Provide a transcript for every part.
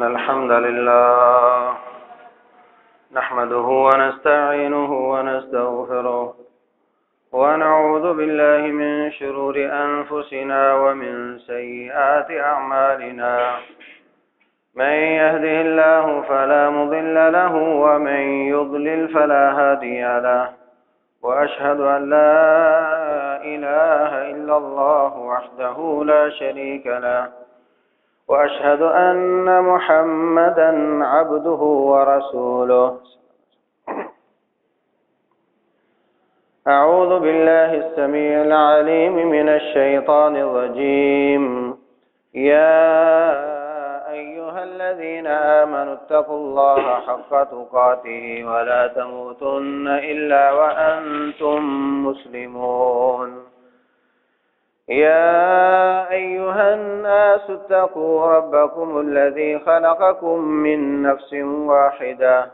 الحمد لله نحمده ونستعينه ونستغفره ونعوذ بالله من شرور أنفسنا ومن سيئات أعمالنا من يهده الله فلا مضل له ومن يضلل فلا هادي له وأشهد أن لا إله إلا الله وحده لا شريك له وأشهد أن محمدًا عبده ورسوله أعوذ بالله السميع العليم من الشيطان الرجيم يا أيها الذين آمنوا اتقوا الله حق تقاته ولا تموتن إلا وأنتم مسلمون يا أيها الناس اتقوا ربكم الذي خلقكم من نفس واحدة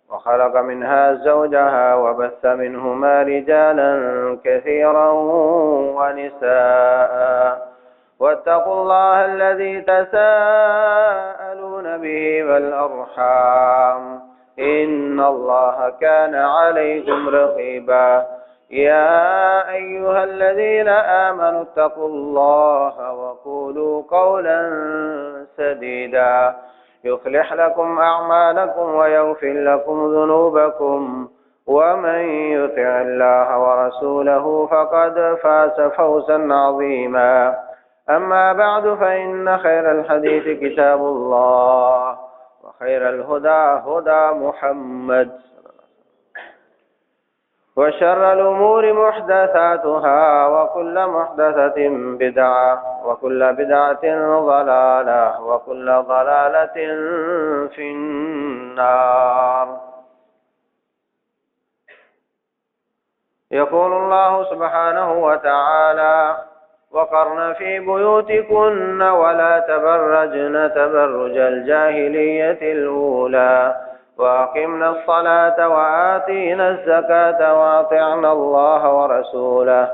وخلق منها زوجها وبث منهما رجالا كثيرا ونساء واتقوا الله الذي تساءلون به والأرحام إن الله كان عليكم رقيبا يا أيها الذين آمنوا اتقوا الله وقولوا قولا سديدا يصلح لكم أعمالكم ويغفر لكم ذنوبكم ومن يطع الله ورسوله فقد فاز فوزا عظيما أما بعد فإن خير الحديث كتاب الله وخير الهدى هدى محمد وشر الأمور محدثاتها وكل محدثة بدعة وكل بدعة ضلالة وكل ضلالة في النار. يقول الله سبحانه وتعالى وقرن في بيوتكن ولا تبرجن تبرج الجاهلية الأولى وأقمنا الصلاة وآتينا الزكاة وأطعنا الله ورسوله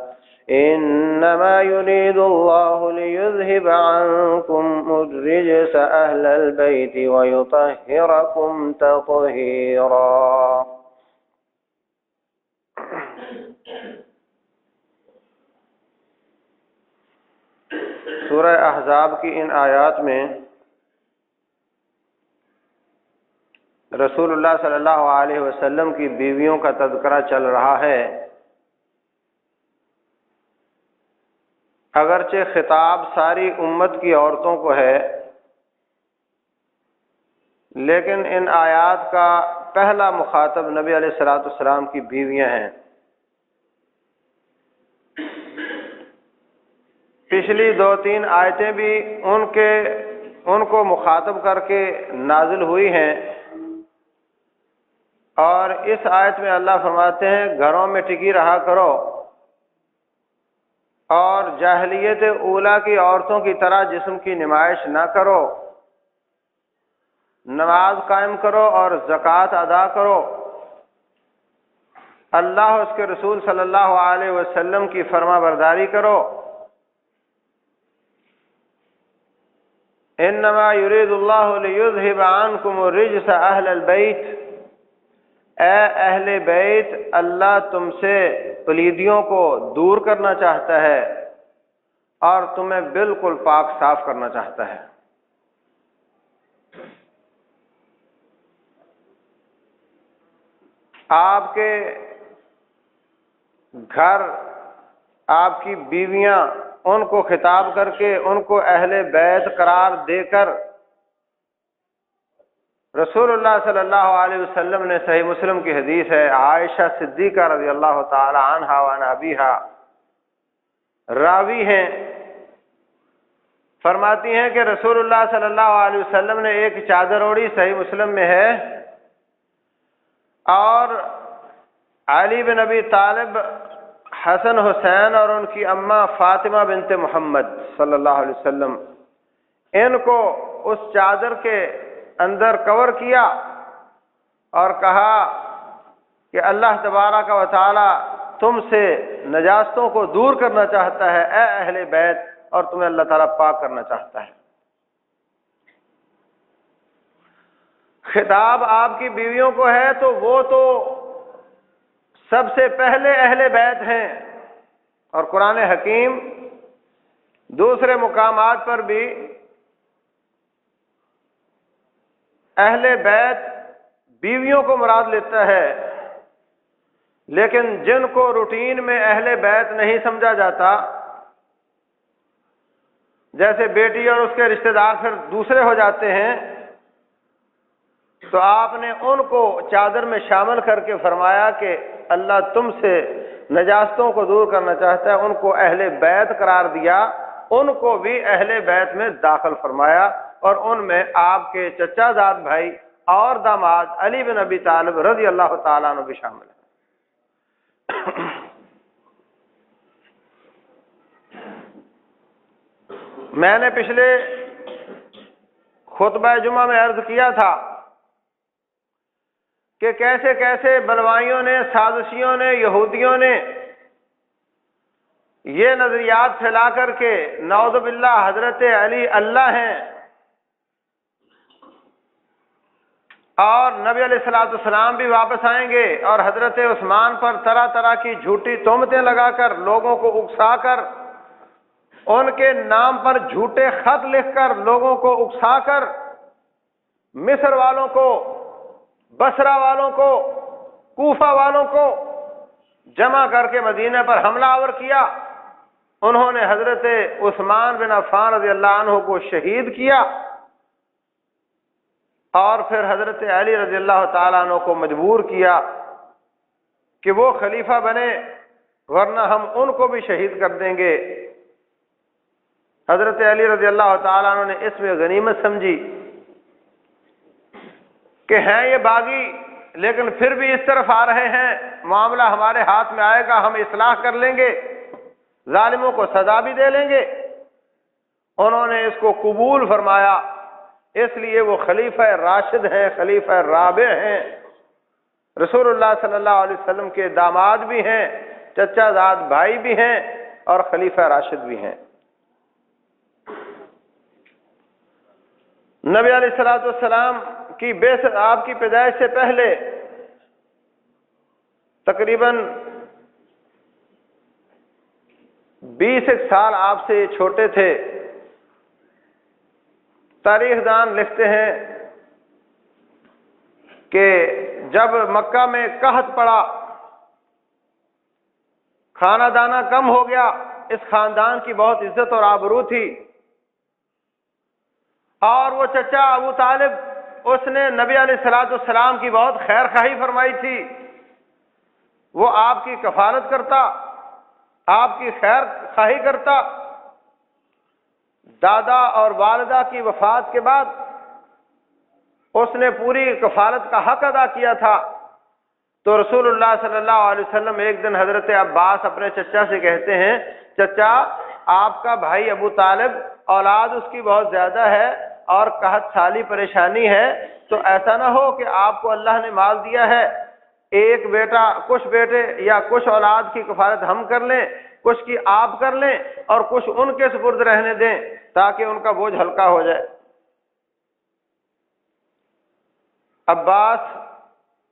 إنما يريد الله ليذهب عنكم الرجس أهل البيت ويطهركم تطهيرا. سورہ احزاب کی ان آیات میں رسول اللہ صلی اللہ علیہ وسلم کی بیویوں کا تذکرہ چل رہا ہے. اگرچہ خطاب ساری امت کی عورتوں کو ہے، لیکن ان آیات کا پہلا مخاطب نبی علیہ الصلوۃ والسلام کی بیویاں ہیں. پچھلی 2-3 آیتیں بھی ان کو مخاطب کر کے نازل ہوئی ہیں، اور اس آیت میں اللہ فرماتے ہیں گھروں میں ٹکی رہا کرو اور جاہلیت اولیٰ کی عورتوں کی طرح جسم کی نمائش نہ کرو، نماز قائم کرو اور زکوٰۃ ادا کرو، اللہ اور اس کے رسول صلی اللہ علیہ وسلم کی فرما برداری کرو. انما یرید اللہ لیذہب عنکم الرجس اہل البیت، اے اہل بیت، اللہ تم سے پلیدیوں کو دور کرنا چاہتا ہے اور تمہیں بالکل پاک صاف کرنا چاہتا ہے. آپ کے گھر، آپ کی بیویاں، ان کو خطاب کر کے ان کو اہل بیت قرار دے کر رسول اللہ صلی اللہ علیہ وسلم نے، صحیح مسلم کی حدیث ہے، عائشہ صدیقہ رضی اللہ تعالی عنہا وعن ابیہا راوی ہیں، فرماتی ہیں کہ رسول اللہ صلی اللہ علیہ وسلم نے ایک چادر اوڑھی، صحیح مسلم میں ہے، اور علی بن ابی طالب، حسن حسین اور ان کی اماں فاطمہ بنت محمد صلی اللہ علیہ وسلم، ان کو اس چادر کے اندر کور کیا اور کہا کہ اللہ تبارک و تعالی تم سے نجاستوں کو دور کرنا چاہتا ہے اے اہل بیت، اور تمہیں اللہ تعالیٰ پاک کرنا چاہتا ہے. خطاب آپ کی بیویوں کو ہے تو وہ تو سب سے پہلے اہل بیت ہیں، اور قرآن حکیم دوسرے مقامات پر بھی اہل بیت بیویوں کو مراد لیتا ہے، لیکن جن کو روٹین میں اہل بیت نہیں سمجھا جاتا، جیسے بیٹی اور اس کے رشتہ دار پھر دوسرے ہو جاتے ہیں، تو آپ نے ان کو چادر میں شامل کر کے فرمایا کہ اللہ تم سے نجاستوں کو دور کرنا چاہتا ہے، ان کو اہل بیت قرار دیا، ان کو بھی اہل بیت میں داخل فرمایا، اور ان میں آپ کے چچا زاد بھائی اور داماد علی بن ابی طالب رضی اللہ تعالیٰ عنہ بھی شامل ہیں۔ میں نے پچھلے خطبہ جمعہ میں عرض کیا تھا کہ کیسے کیسے بلوائیوں نے، سازشیوں نے، یہودیوں نے یہ نظریات پھیلا کر کے نعوذ باللہ حضرت علی اللہ ہیں اور نبی علیہ الصلوۃ والسلام بھی واپس آئیں گے، اور حضرت عثمان پر طرح طرح کی جھوٹی تہمتیں لگا کر لوگوں کو اکسا کر، ان کے نام پر جھوٹے خط لکھ کر لوگوں کو اکسا کر مصر والوں کو، بصرہ والوں کو، کوفہ والوں کو جمع کر کے مدینہ پر حملہ آور کیا۔ انہوں نے حضرت عثمان بن عفان رضی اللہ عنہ کو شہید کیا، اور پھر حضرت علی رضی اللہ تعالیٰ عنہ کو مجبور کیا کہ وہ خلیفہ بنے، ورنہ ہم ان کو بھی شہید کر دیں گے۔ حضرت علی رضی اللہ تعالیٰ عنہ نے اس میں غنیمت سمجھی کہ ہیں یہ باغی، لیکن پھر بھی اس طرف آ رہے ہیں، معاملہ ہمارے ہاتھ میں آئے گا، ہم اصلاح کر لیں گے، ظالموں کو سزا بھی دے لیں گے۔ انہوں نے اس کو قبول فرمایا، اس لیے وہ خلیفہ راشد ہیں، خلیفہ رابع ہیں، رسول اللہ صلی اللہ علیہ وسلم کے داماد بھی ہیں، چچا زاد بھائی بھی ہیں، اور خلیفہ راشد بھی ہیں۔ نبی علیہ الصلوۃ والسلام کی بعثت، آپ کی پیدائش سے پہلے تقریباً 20 سال آپ سے چھوٹے تھے۔ تاریخ دان لکھتے ہیں کہ جب مکہ میں قحط پڑا، کھانا دانا کم ہو گیا، اس خاندان کی بہت عزت اور آبرو تھی، اور وہ چچا ابو طالب، اس نے نبی علیہ الصلوۃ والسلام کی بہت خیر خواہی فرمائی تھی، وہ آپ کی کفالت کرتا، آپ کی خیر خواہی کرتا۔ دادا اور والدہ کی وفات کے بعد اس نے پوری کفالت کا حق ادا کیا تھا، تو رسول اللہ صلی اللہ علیہ وسلم ایک دن حضرت عباس اپنے چچا سے کہتے ہیں، چچا آپ کا بھائی ابو طالب اولاد اس کی بہت زیادہ ہے اور قحط سالی پریشانی ہے، تو ایسا نہ ہو کہ آپ کو اللہ نے مال دیا ہے، ایک بیٹا، کچھ بیٹے یا کچھ اولاد کی کفالت ہم کر لیں، کچھ کی آپ کر لیں، اور کچھ ان کے سپرد رہنے دیں تاکہ ان کا بوجھ ہلکا ہو جائے۔ عباس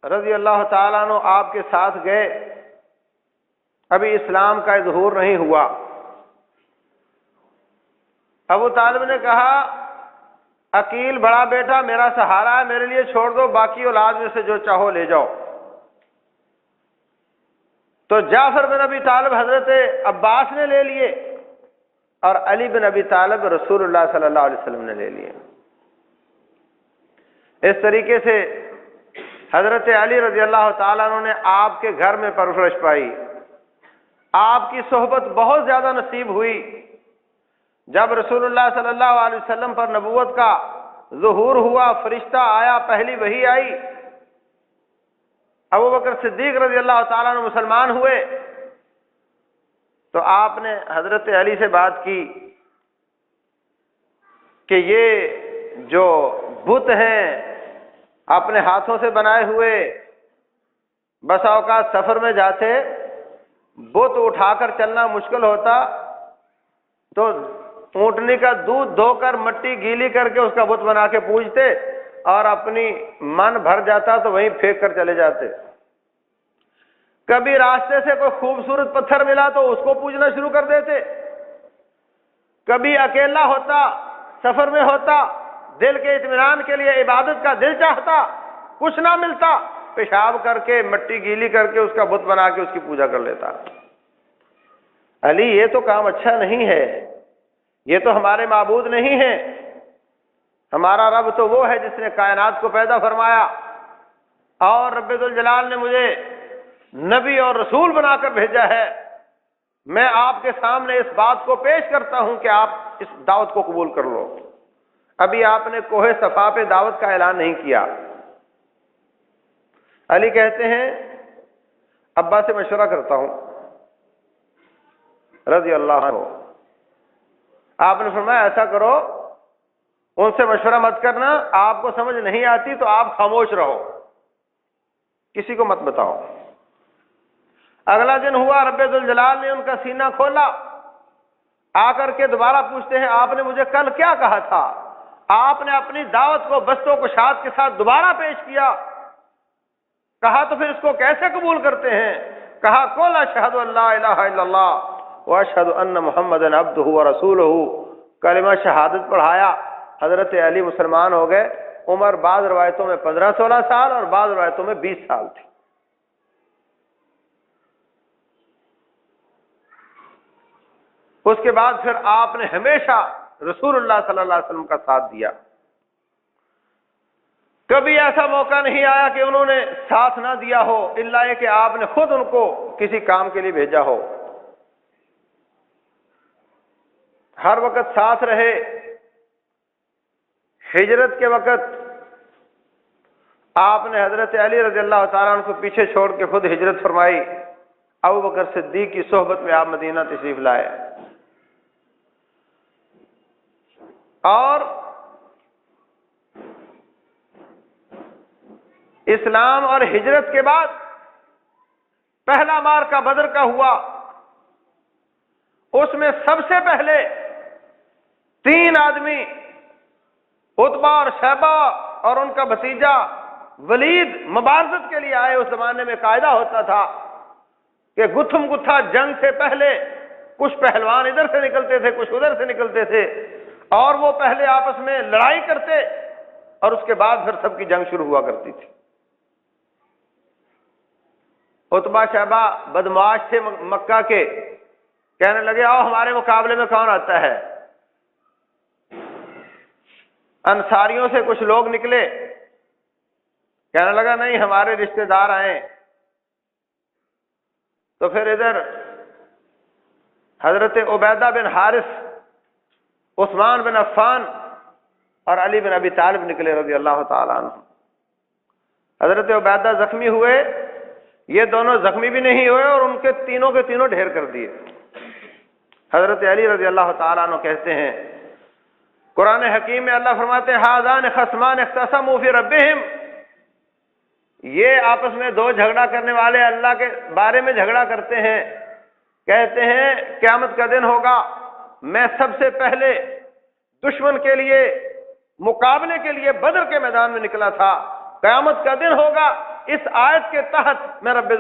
رضی اللہ تعالیٰ عنہ آپ کے ساتھ گئے، ابھی اسلام کا ظہور نہیں ہوا۔ ابو طالب نے کہا، عقیل بڑا بیٹا میرا سہارا ہے، میرے لیے چھوڑ دو، باقی اولاد میں سے جو چاہو لے جاؤ۔ تو جعفر بن ابی طالب حضرت عباس نے لے لیے، اور علی بن ابی طالب رسول اللہ صلی اللہ علیہ وسلم نے لے لیے۔ اس طریقے سے حضرت علی رضی اللہ تعالیٰ عنہ نے آپ کے گھر میں پرورش پائی، آپ کی صحبت بہت زیادہ نصیب ہوئی۔ جب رسول اللہ صلی اللہ علیہ وسلم پر نبوت کا ظہور ہوا، فرشتہ آیا، پہلی وحی آئی، ابو بکر صدیق رضی اللہ تعالیٰ عنہ مسلمان ہوئے، تو آپ نے حضرت علی سے بات کی کہ یہ جو بت ہیں اپنے ہاتھوں سے بنائے ہوئے، بسا اوقات سفر میں جاتے بت اٹھا کر چلنا مشکل ہوتا، تو اونٹنی کا دودھ دھو کر مٹی گیلی کر کے اس کا بت بنا کے پوجتے، اور اپنی من بھر جاتا تو وہیں پھینک کر چلے جاتے۔ کبھی راستے سے کوئی خوبصورت پتھر ملا تو اس کو پوجنا شروع کر دیتے۔ کبھی اکیلا ہوتا، سفر میں ہوتا، دل کے اطمینان کے لیے عبادت کا دل چاہتا، کچھ نہ ملتا، پیشاب کر کے مٹی گیلی کر کے اس کا بت بنا کے اس کی پوجا کر لیتا۔ علی یہ تو کام اچھا نہیں ہے، یہ تو ہمارے معبود نہیں ہیں۔ ہمارا رب تو وہ ہے جس نے کائنات کو پیدا فرمایا، اور رب ذوالجلال نے مجھے نبی اور رسول بنا کر بھیجا ہے۔ میں آپ کے سامنے اس بات کو پیش کرتا ہوں کہ آپ اس دعوت کو قبول کر لو۔ ابھی آپ نے کوہ صفا پہ دعوت کا اعلان نہیں کیا۔ علی کہتے ہیں ابا سے مشورہ کرتا ہوں رضی اللہ عنہ۔ آپ نے فرمایا ایسا کرو، ان سے مشورہ مت کرنا، آپ کو سمجھ نہیں آتی تو آپ خاموش رہو، کسی کو مت بتاؤ۔ اگلا دن ہوا، رب ذوالجلال نے ان کا سینہ کھولا، آ کر کے دوبارہ پوچھتے ہیں آپ نے مجھے کل کیا کہا تھا؟ آپ نے اپنی دعوت کو بست و کشاد کے ساتھ دوبارہ پیش کیا۔ کہا تو پھر اس کو کیسے قبول کرتے ہیں؟ کہا قل اشہد ان لا الہ الا اللہ واشہد ان محمدًا عبدہ ورسولہ۔ کلمہ شہادت پڑھایا، حضرت علی مسلمان ہو گئے۔ عمر بعض روایتوں میں 15-16 سال اور بعض روایتوں میں 20 سال تھی۔ اس کے بعد پھر آپ نے ہمیشہ رسول اللہ صلی اللہ علیہ وسلم کا ساتھ دیا۔ کبھی ایسا موقع نہیں آیا کہ انہوں نے ساتھ نہ دیا ہو، الا یہ کہ آپ نے خود ان کو کسی کام کے لیے بھیجا ہو۔ ہر وقت ساتھ رہے۔ ہجرت کے وقت آپ نے حضرت علی رضی اللہ تعالیٰ عنہ کو پیچھے چھوڑ کے خود ہجرت فرمائی۔ ابوبکر صدیق کی صحبت میں آپ مدینہ تشریف لائے، اور اسلام اور ہجرت کے بعد پہلا معرکہ بدر کا ہوا۔ اس میں سب سے پہلے 3 آدمی، عتبہ اور شیبہ اور ان کا بھتیجا ولید، مبارزت کے لیے آئے۔ اس زمانے میں قاعدہ ہوتا تھا کہ گتھم گتھا جنگ سے پہلے کچھ پہلوان ادھر سے نکلتے تھے، کچھ ادھر سے نکلتے تھے، اور وہ پہلے آپس میں لڑائی کرتے اور اس کے بعد پھر سب کی جنگ شروع ہوا کرتی تھی۔ عتبہ شیبہ بدمعاش تھے مکہ کے، کہنے لگے آؤ ہمارے مقابلے میں کون آتا ہے۔ انصاریوں سے کچھ لوگ نکلے، کہنے لگا نہیں ہمارے رشتہ دار آئیں۔ تو پھر ادھر حضرت عبیدہ بن حارث، عثمان بن عفان اور علی بن ابی طالب نکلے رضی اللہ تعالیٰ عنہ۔ حضرت عبیدہ زخمی ہوئے، یہ دونوں زخمی بھی نہیں ہوئے اور ان کے تینوں ڈھیر کر دیے۔ حضرت علی رضی اللہ تعالیٰ عنہ کہتے ہیں، قرآن حکیم میں اللہ فرماتے ہیں ھذان خصمان اختصموا فی ربہم، یہ آپس میں 2 جھگڑا کرنے والے اللہ کے بارے میں جھگڑا کرتے ہیں، کہتے ہیں قیامت کا دن ہوگا، میں سب سے پہلے دشمن کے لیے مقابلے کے لیے بدر کے میدان میں نکلا تھا، قیامت کا دن ہوگا، اس آیت کے تحت میں رب